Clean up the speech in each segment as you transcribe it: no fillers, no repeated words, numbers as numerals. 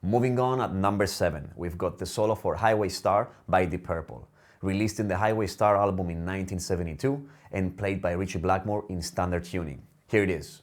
Moving on at number 7, we've got the solo for Highway Star by Deep Purple, released in the Highway Star album in 1972 and played by Ritchie Blackmore in standard tuning. Here it is.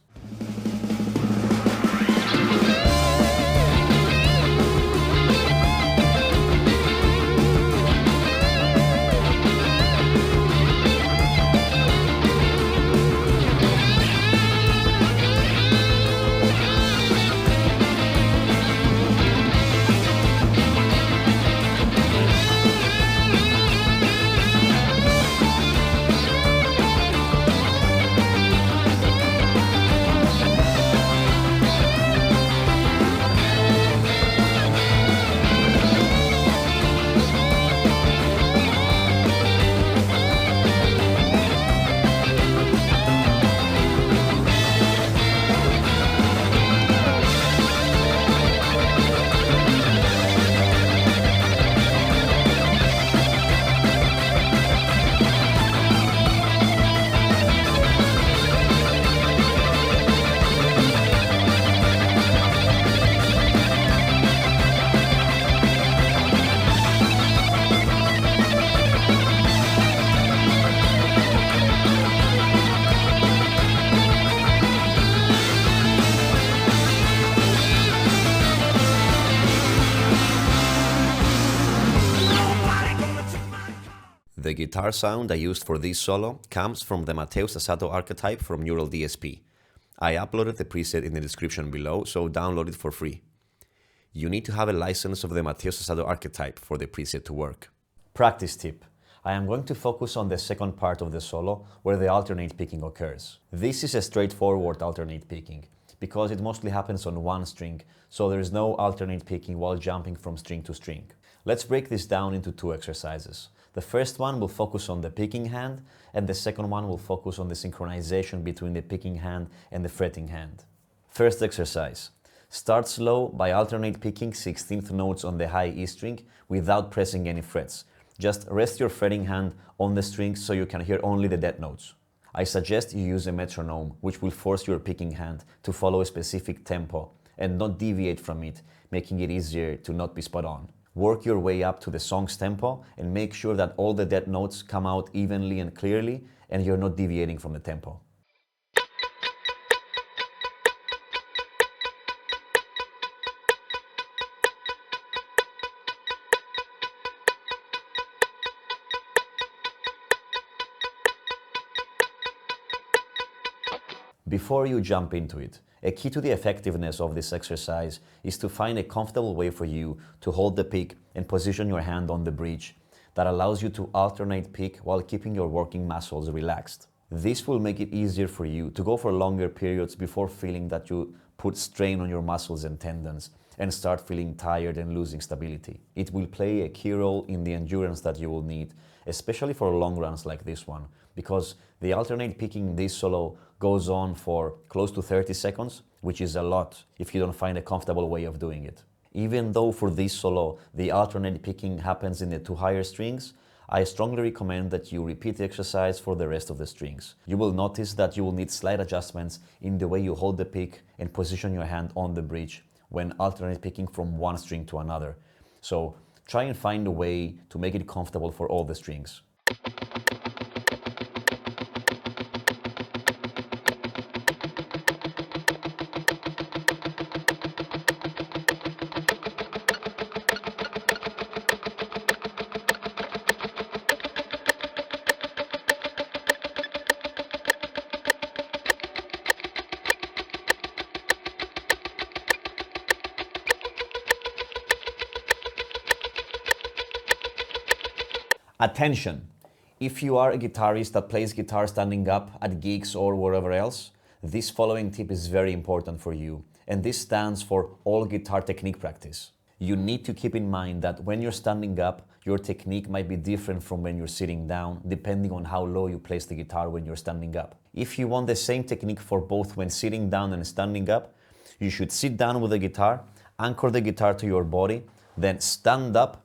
The guitar sound I used for this solo comes from the Matteo Sasato archetype from Neural DSP. I uploaded the preset in the description below, so download it for free. You need to have a license of the Matteo Sasato archetype for the preset to work. Practice tip. I am going to focus on the second part of the solo where the alternate picking occurs. This is a straightforward alternate picking because it mostly happens on one string, so there is no alternate picking while jumping from string to string. Let's break this down into 2 exercises. The first one will focus on the picking hand, and the second one will focus on the synchronization between the picking hand and the fretting hand. First exercise. Start slow by alternate picking 16th notes on the high E string without pressing any frets. Just rest your fretting hand on the strings so you can hear only the dead notes. I suggest you use a metronome, which will force your picking hand to follow a specific tempo and not deviate from it, making it easier to not be spot on. Work your way up to the song's tempo and make sure that all the dead notes come out evenly and clearly and you're not deviating from the tempo. Before you jump into it, a key to the effectiveness of this exercise is to find a comfortable way for you to hold the pick and position your hand on the bridge that allows you to alternate pick while keeping your working muscles relaxed. This will make it easier for you to go for longer periods before feeling that you put strain on your muscles and tendons and start feeling tired and losing stability. It will play a key role in the endurance that you will need, especially for long runs like this one, because the alternate picking in this solo goes on for close to 30 seconds, which is a lot if you don't find a comfortable way of doing it. Even though for this solo the alternate picking happens in the 2 higher strings, I strongly recommend that you repeat the exercise for the rest of the strings. You will notice that you will need slight adjustments in the way you hold the pick and position your hand on the bridge when alternate picking from one string to another. So try and find a way to make it comfortable for all the strings. Attention! If you are a guitarist that plays guitar standing up at gigs or wherever else, this following tip is very important for you, and this stands for all guitar technique practice. You need to keep in mind that when you're standing up, your technique might be different from when you're sitting down, depending on how low you place the guitar when you're standing up. If you want the same technique for both when sitting down and standing up, you should sit down with the guitar, anchor the guitar to your body, then stand up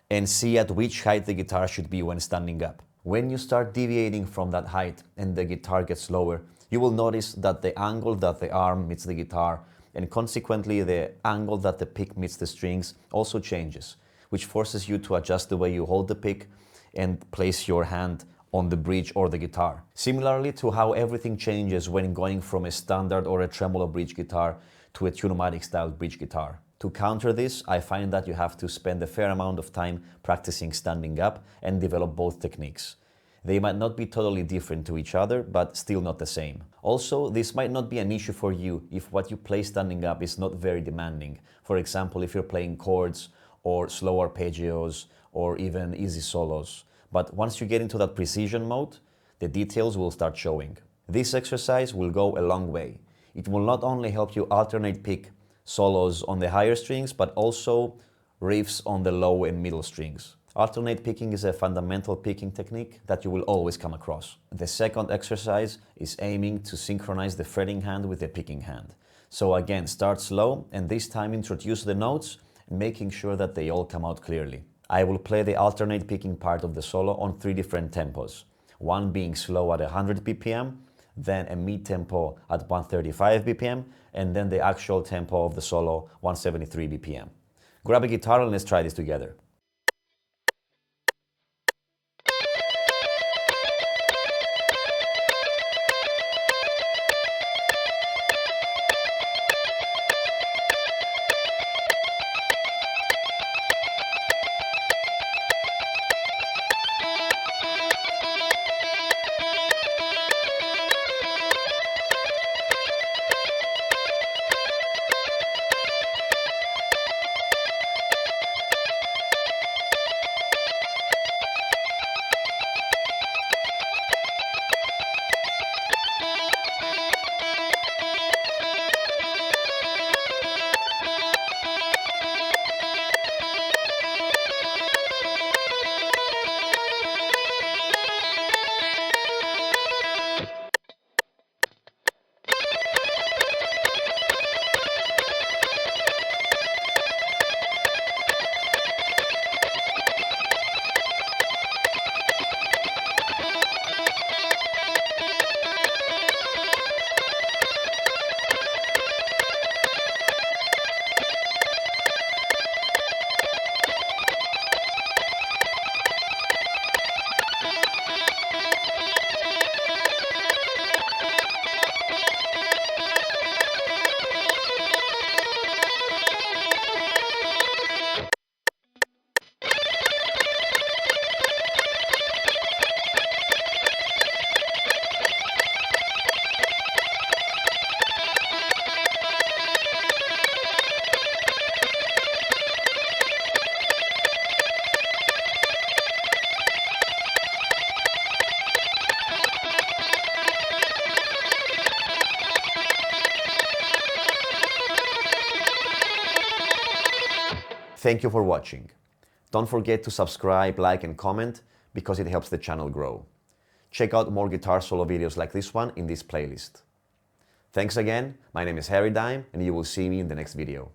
and see at which height the guitar should be when standing up. When you start deviating from that height and the guitar gets lower, you will notice that the angle that the arm meets the guitar and consequently the angle that the pick meets the strings also changes, which forces you to adjust the way you hold the pick and place your hand on the bridge or the guitar. Similarly to how everything changes when going from a standard or a tremolo bridge guitar to a tune-o-matic style bridge guitar. To counter this, I find that you have to spend a fair amount of time practicing standing up and develop both techniques. They might not be totally different to each other, but still not the same. Also, this might not be an issue for you if what you play standing up is not very demanding. For example, if you're playing chords or slow arpeggios or even easy solos. But once you get into that precision mode, the details will start showing. This exercise will go a long way. It will not only help you alternate pick solos on the higher strings, but also riffs on the low and middle strings. Alternate picking is a fundamental picking technique that you will always come across. The second exercise is aiming to synchronize the fretting hand with the picking hand. So again, start slow and this time introduce the notes, making sure that they all come out clearly. I will play the alternate picking part of the solo on 3 different tempos. One being slow at 100 BPM, then a mid-tempo at 135 BPM, and then the actual tempo of the solo, 173 BPM. Grab a guitar and let's try this together. Thank you for watching. Don't forget to subscribe, like and comment because it helps the channel grow. Check out more guitar solo videos like this one in this playlist. Thanks again, my name is HarryDime and you will see me in the next video.